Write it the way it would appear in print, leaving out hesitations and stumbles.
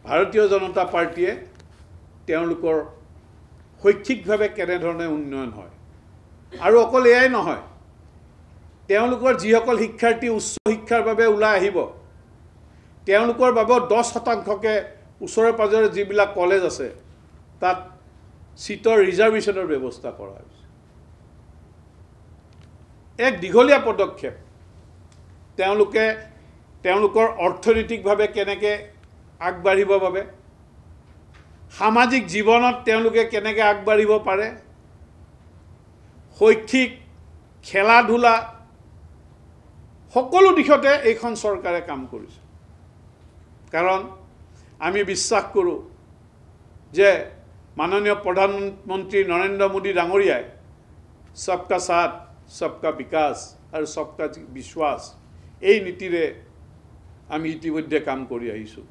ভাৰতীয় জনতা পাৰ্টিয়ে তেওঁলোকৰ শৈক্ষিকভাৱে কেনেধৰণে উন্নয়ন হয় আৰু অকল এয়াই নহয় তেওঁলোকৰ যিসকল শিক্ষাৰ্থী উচ্চ শিক্ষাৰ বাবে ওলাই আহিব তেওঁলোকৰ বাবে 10%কে ওচৰে পাজৰে যিবিলাক কলেজ আছে তাত সিটৰ ৰিজাৰ্ভেশ্যনৰ ব্যৱস্থা কৰা হৈছে এক দীঘলীয়া পদক্ষেপ তেওঁলোকে তেওঁলোকৰ অৰ্থনৈতিকভাৱে কেনেকৈ আগবাঢ়িবৰ বাবে সামাজিক জীৱনত তেওঁলোকে কেনেকৈ আগবাঢ়িব পাৰে শৈক্ষিক খেলা ধূলা সকলো দিশতে এইখন চৰকাৰে কাম কৰিছে কাৰণ আমি বিশ্বাস কৰোঁ যে মাননীয় প্ৰধানমন্ত্ৰী নৰেন্দ্ৰ মোদী ডাঙৰীয়াই সবকা সাথ সবকা বিকাশ আৰু সবকা বিশ্বাস এই নীতিৰে আমি ইতিমধ্যে কাম কৰি আহিছোঁ